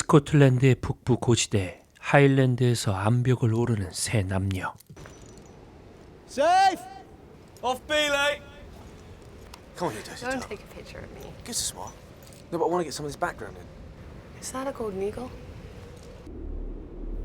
스코틀랜드의 북부 고지대 하일랜드에서 암벽을 오르는 세 남녀. Safe! Off Belay! Come on here, Daisy. Don't take a picture of me. Give us a smile. No, but I want to get some of this background in. Is that a golden eagle?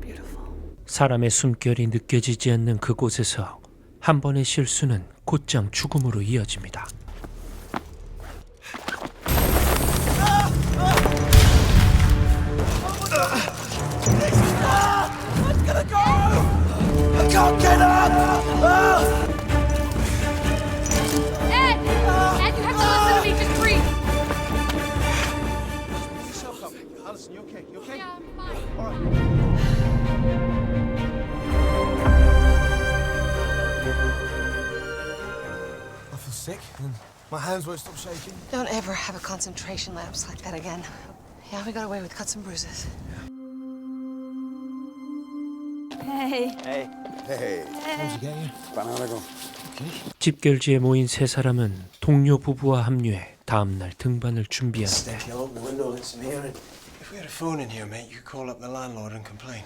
Beautiful. 사람의 숨결이 느껴지지 않는 그곳에서 한 번의 실수는 곧장 죽음으로 이어집니다. I can't get up! Ed! Ed, you have to listen to me. Just breathe. Yourself up. Alison, you okay? You okay? Yeah, I'm fine. All right. I feel sick and my hands won't stop shaking. Don't ever have a concentration lapse like that again. Yeah, we got away with cuts and bruises. Hey. Hey. How'd you get here? About an hour ago. 집결지에 모인 세 사람은 동료 부부와 합류해 다음날 등반을 준비하는데 Stinky, I'll open the window and let some air in. If we had a phone in here, mate, you could call up the landlord and complain.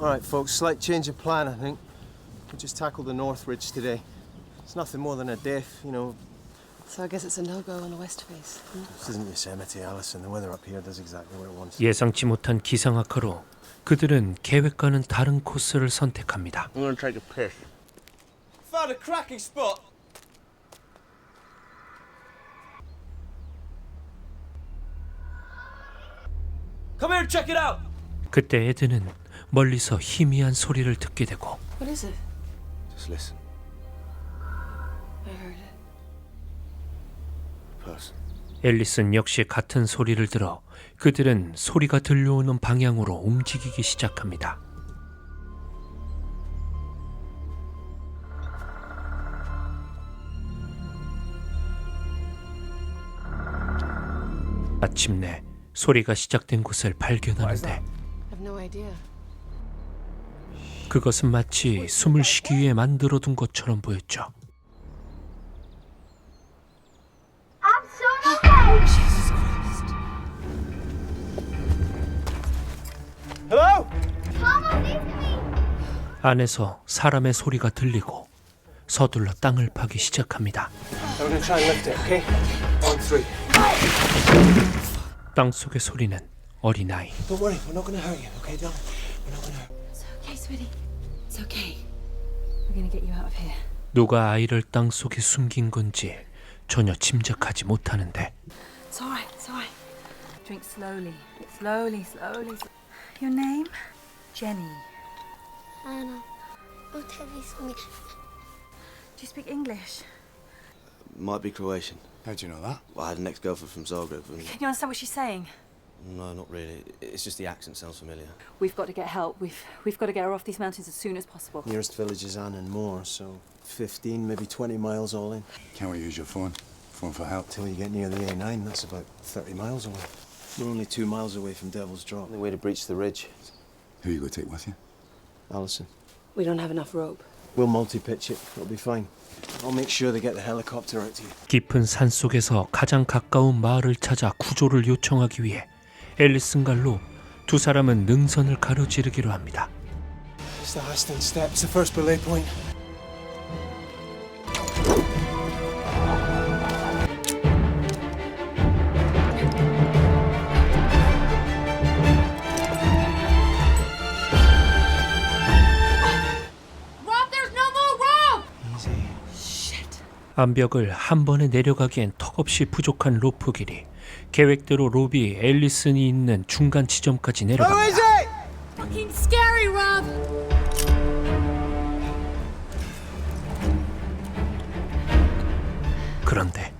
All right, folks, slight change of plan, I think. We'll just tackle the North Ridge today. It's nothing more than a death, you know. So I guess it's a no-go on the west face. This isn't Yosemite, Alison. The weather up here does exactly what it wants. 예상치 못한 기상악화로 그들은 계획과는 다른 코스를 선택합니다. I'm gonna take a piss. Found a cracking spot. Come here and check it out. 그때 에드는 멀리서 희미한 소리를 듣게 되고 What is it? Just listen. I heard it. Person. 앨리슨 역시 같은 소리를 들어 그들은 소리가 들려오는 방향으로 움직이기 시작합니다. 마침내 소리가 시작된 곳을 발견하는데 I have no idea. 그것은 마치 숨을 쉬기 위해 만들어둔 것처럼 보였죠. Jesus Christ. Hello? 안에서 사람의 소리가 들리고 서둘러 땅을 파기 시작합니다. I'm gonna try and lift it, okay? On three. 땅 속의 소리는 어린아이. Don't worry, we're not gonna hurt you, okay, darling? We're not gonna hurt. It's okay, sweetie. It's okay. We're gonna get you out of here. 누가 아이를 땅 속에 숨긴 건지 전혀 짐작하지 못하는데 It's alright, it's alright. Drink slowly. Slowly. Your name? Jenny. Anna, oh, tell me something. Do you speak English? Might be Croatian. How'd you know that? Well, I had an ex-girlfriend from Zagreb, and Can you understand what she's saying? no, not really. It's just the accent sounds familiar. We've got to get help. We've got to get her off these mountains as soon as possible. Nearest village is Ann and Moore, so 15, maybe 20 miles all in. Can't we use your phone? Phone for help. Till you get near the A9, that's about 30 miles away. We're only 2 miles away from Devil's Drop. The way to breach the ridge. Who you going to take with you? Alison, We don't have enough rope. we'll multi-pitch it. It'll be fine. I'll make sure they get the helicopter out to you. 깊은 산 속에서 가장 가까운 마을을 찾아 구조를 요청하기 위해 앨리슨과 롭 두 사람은 능선을 가로지르기로 합니다. It's the Haston Steps, the first belay point. Rob, there's no more rope! Easy. 암벽을 한 번에 내려가기엔 턱없이 부족한 로프 길이. 계획대로 롭이 앨리슨이 있는 중간 지점까지 How 내려갑니다. is it? Fucking scary, Rob! 그런데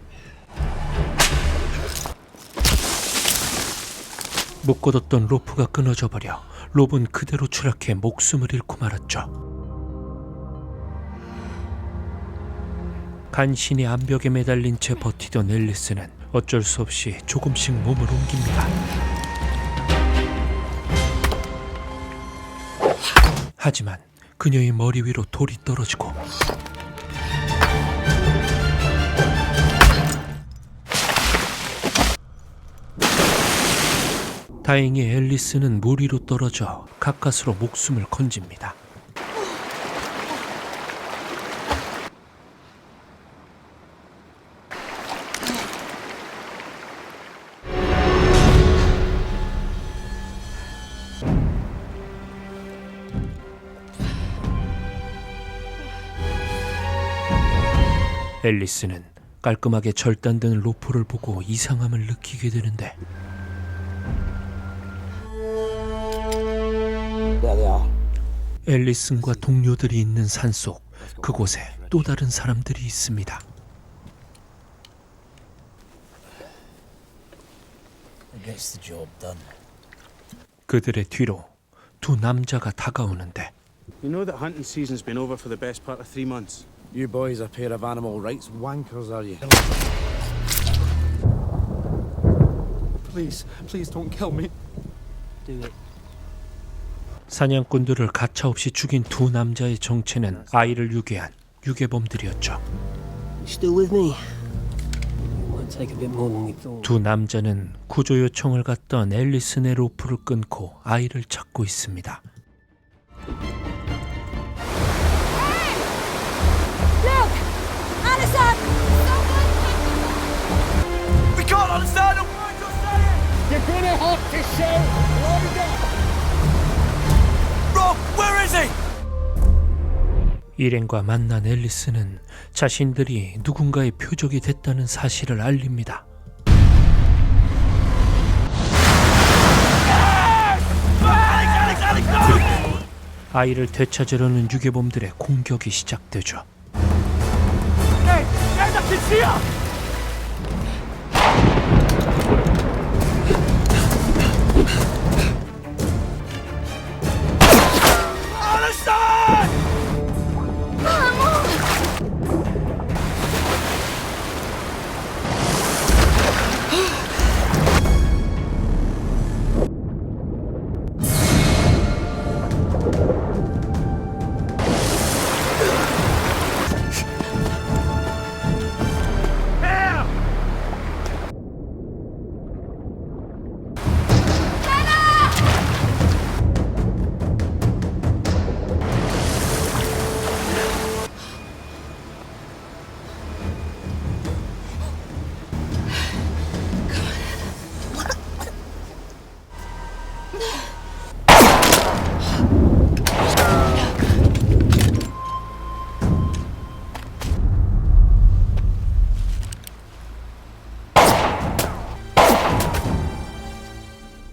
묶어뒀던 로프가 끊어져 버려 롭은 그대로 추락해 목숨을 잃고 말았죠. 간신히 암벽에 매달린 채 버티던 앨리스는 어쩔 수 없이 조금씩 몸을 옮깁니다. 하지만 그녀의 머리 위로 돌이 떨어지고 다행히 앨리스는 물 위로 떨어져 가까스로 목숨을 건집니다. 앨리스는 깔끔하게 절단된 로프를 보고 이상함을 느끼게 되는데 앨리슨과 동료들이 있는 산속 그곳에 또 다른 사람들이 있습니다. 그들의 뒤로 두 남자가 다가오는데 You know that hunting season's been over for the best part of 3 months. You boys a pair of animal rights wankers, are you? Please don't kill me. Do it. 사냥꾼들을 가차없이 죽인 두 남자의 정체는 아이를 유괴한 유괴범들이었죠. Still with me? Might take a bit more than we thought. 두 남자는 구조 요청을 갔던 앨리슨의 로프를 끊고 아이를 찾고 있습니다. We can't understand a word you're saying! You're gonna have to shout louder! Rob, where is he? 일행과 만난 앨리스는 자신들이 누군가의 표적이 됐다는 사실을 알립니다. 그리고 아이를 되찾으려는 유괴범들의 공격이 시작되죠.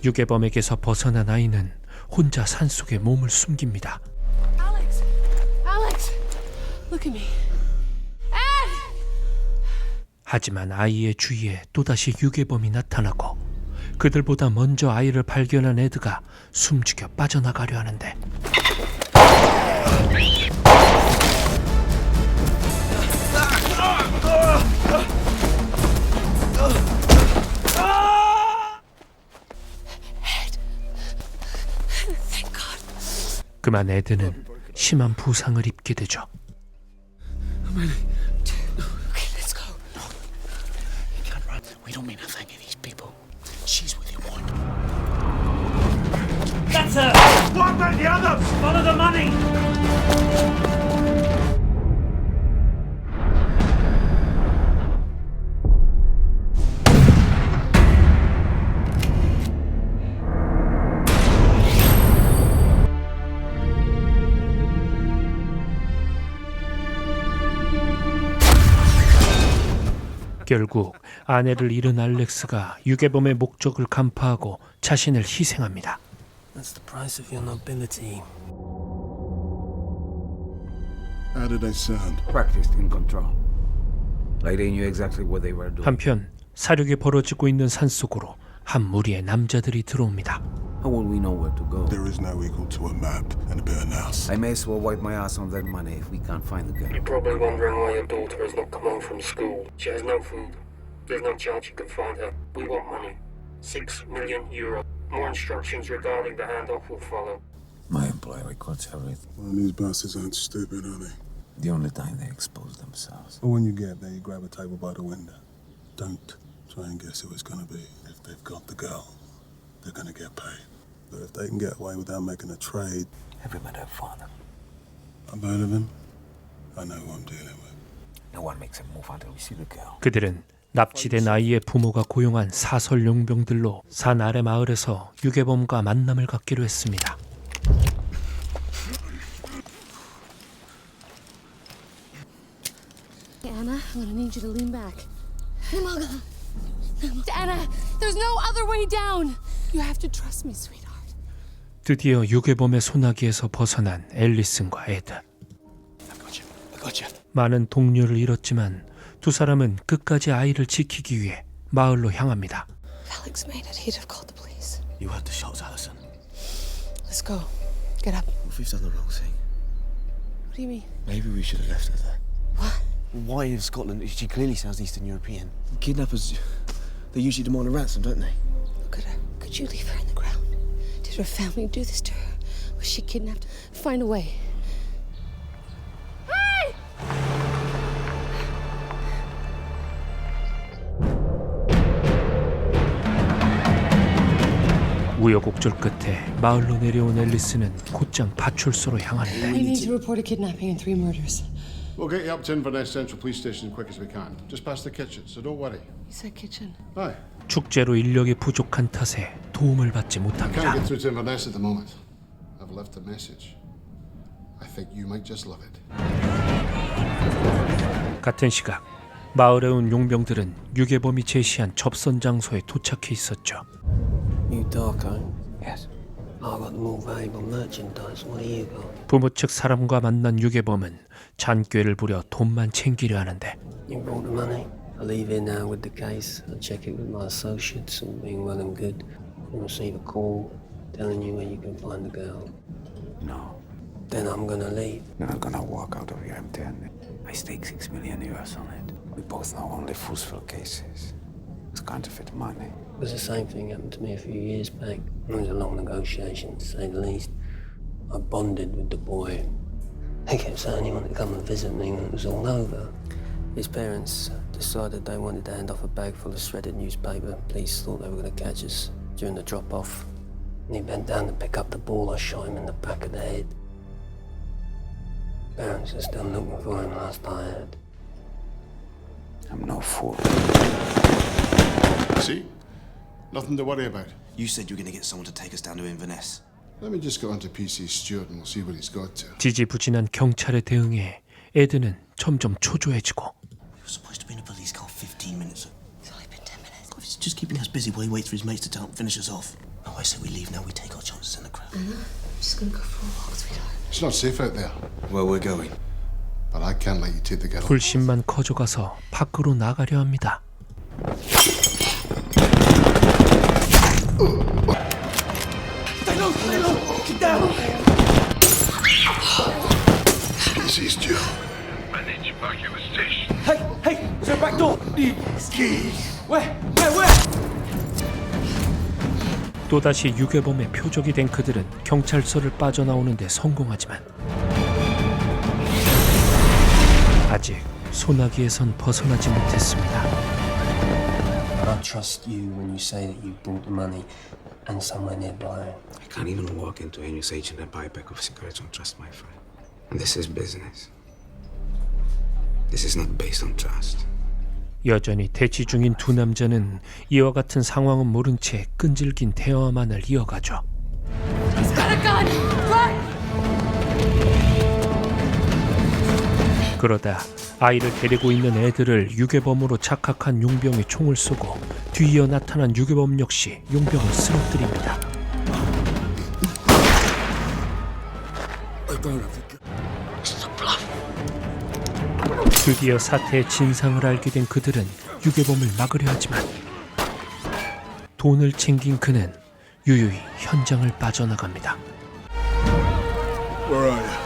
유괴범에게서 벗어난 아이는 혼자 산속에 몸을 숨깁니다. Alex! Alex! Look at me. 하지만 아이의 주위에 또다시 유괴범이 나타나고 그들보다 먼저 아이를 발견한 에드가 숨죽여 빠져나가려 하는데 그만 에드는 심한 부상을 입게 되죠. We don't mean a thing to these people. She's with you, one. That's her! One by the other! Follow the money! 결국 아내를 잃은 알렉스가 유괴범의 목적을 간파하고 자신을 희생합니다. That's the price of your nobility. How did they sound? Practiced in control. Like they knew exactly what they were doing. 한편 사륙이 벌어지고 있는 산속으로 한 무리의 남자들이 들어옵니다. How will we know where to go? There is no equal to a map and a bit of nous. I may as well wipe my ass on that money if we can't find the girl. You're probably wondering why your daughter has not come home from school. She has no food. There's no chance you can find her. We want money. 6 million euro. More instructions regarding the handoff will follow. My employer records everything. Well, these bastards aren't stupid, are they? The only time they expose themselves. But when you get there, you grab a table by the window. Don't try and guess who it's gonna be. If they've got the girl, they're gonna get paid. But if they can get away without making a trade, Everybody have father. I've heard of him. I know who I'm dealing with. No one makes a move until we see the girl. 그들은 납치된 아이의 부모가 고용한 사설 용병들로 산 아래 마을에서 유괴범과 만남을 갖기로 했습니다. Anna, I'm gonna need you to lean back. Anna, there's no other way down. You have to trust me, sweetheart. 드디어 유괴범의 소나기에서 벗어난 앨리슨과 에드. I got you. 많은 동료를 잃었지만 두 사람은 끝까지 아이를 지키기 위해 마을로 향합니다. If Alex made it, he'd have called the police. You heard the shots, Alison. Let's go. Get up. What if we've done the wrong thing? What do you mean? Maybe we should have left her there. What? Why in Scotland? She clearly sounds Eastern European. Kidnappers, they usually demand a ransom, don't they? Look at her. Could you leave her in the ground? Did her family do this to her? Was she kidnapped? Find a way. 우여곡절 끝에 마을로 내려온 앨리스는 곧장 파출소로 향하는데 We need to report a kidnapping and 3 murders. We'll get you up to Inverness Central Police Station as quick as we can. Just past the kitchen, so don't worry. You said kitchen. Aye. 축제로 인력이 부족한 탓에 도움을 받지 Can't 못합니다. get through to Inverness at the moment. I've left a message. I think you might just love it. 같은 시각 마을에 온 용병들은 유괴범이 제시한 접선 장소에 도착해 있었죠. You Darko? Yes. I got more valuable merchandise. What do you got? 부모 측 사람과 만난 유괴범은 잔꾀를 부려 돈만 챙기려 하는데 You brought the money. I'll leave here now with the case. I'll check it with my associates, all being well and good. I'll receive a call telling you where you can find the girl. No. Then I'm gonna leave. You're not gonna walk out of here empty-handed. I stake 6 million euros on it. We both know only fools fill cases. It's counterfeit money. It was the same thing happened to me a few years back. It was a long negotiation, to say the least. I bonded with the boy. He kept saying he wanted to come and visit me when it was all over. His parents decided they wanted to hand off a bag full of shredded newspaper. Police thought they were going to catch us during the drop-off. And he bent down to pick up the ball. I shot him in the back of the head. Parents are still looking for him last I heard. I'm no fool. See? Nothing to worry about. You said you were gonna get someone to take us down to Inverness. Let me just get onto PC Stewart and we'll see what he's got to. 지지부진한 경찰에 대응해 에드는 점점 초조해지고 We were supposed to be in a police car 15 minutes ago. It's only been 10 minutes. He's just keeping us busy while he waits for his mates to tell him, finish us off. Oh, I say we leave now. We take our chances in the crowd. I'm just gonna go for a walk, sweetheart. It's not safe out there, Where we're going. but I can't let you take the girl. 불신만 커져가서 밖으로 나가려 합니다. PC Stewart. Hey, there's a back door. Keys. Where? 또다시 유괴범의 표적이 된 그들은 경찰서를 빠져나오는 데 성공하지만 아직 소나기에선 벗어나지 못했습니다. I trust you when you say that you brought the money and somewhere nearby. I can't even walk into a news agent and buy a pack of cigarettes on trust, my friend. And this is business. This is not based on trust. 여전히 대치 중인 두 남자는 이와 같은 상황은 모른 채 끈질긴 대화만을 이어가죠. He's got a gun! Run! 그러다 아이를 데리고 있는 애들을 유괴범으로 착각한 용병이 총을 쏘고 뒤이어 나타난 유괴범 역시 용병을 쓰러뜨립니다. 드디어 사태의 진상을 알게 된 그들은 유괴범을 막으려 하지만 돈을 챙긴 그는 유유히 현장을 빠져나갑니다. Where are you?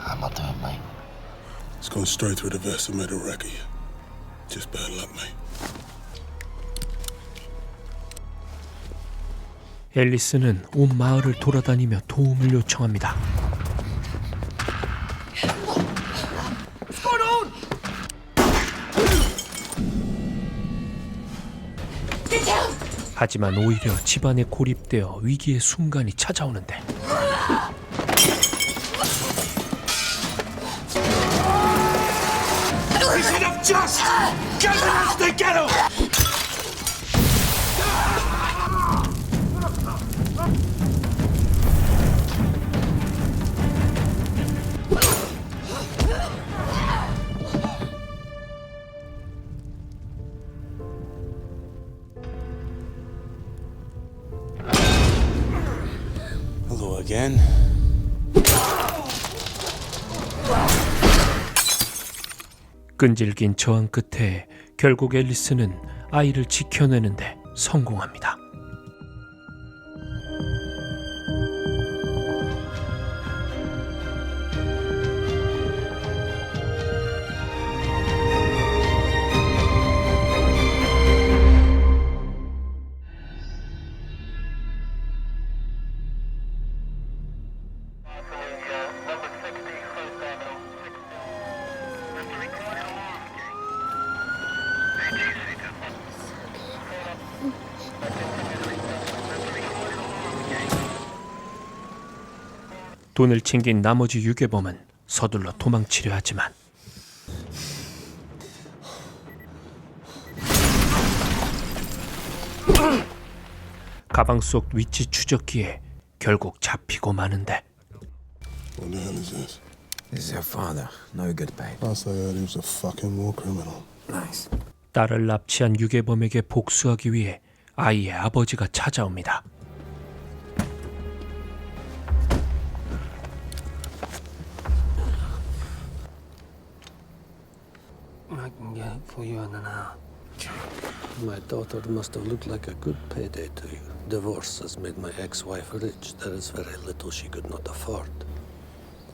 I'm not doing, mate. Gone straight through the vest and made a wreck of you. Just bad luck, mate. 앨리스는 온 마을을 돌아다니며 도움을 요청합니다. What's going on? Get down! 하지만 오히려 집안에 고립되어 위기의 순간이 찾아오는데 We should have just gotten out the ghetto! Hello again. 끈질긴 저항 끝에 결국 앨리스는 아이를 지켜내는데 성공합니다. 돈을 챙긴 나머지 유괴범은 서둘러 도망치려 하지만 가방 속 위치 추적기에 결국 잡히고 마는데 What the hell is this? This is your father. No good, babe. Last I heard, he was a fucking war criminal. Nice. 딸을 납치한 유괴범에게 복수하기 위해 아이의 아버지가 찾아옵니다. I can get it for you in an hour. My daughter must have looked like a good payday to you. Divorce has made my ex-wife rich. There is very little she could not afford.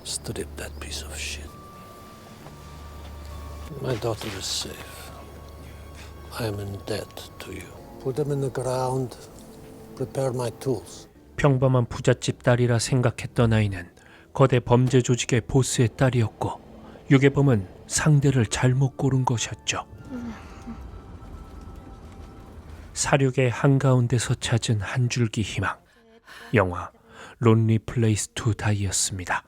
Strip that piece of shit. My daughter is safe. I am in debt to you. Put them in the ground. Prepare my tools. 평범한 부잣집 딸이라 생각했던 아이는 거대 범죄 조직의 보스의 딸이었고 유괴범은 상대를 잘못 고른 것이었죠. 사륙의 한가운데서 찾은 한 줄기 희망. 영화 론리 플레이스 투 다이였습니다.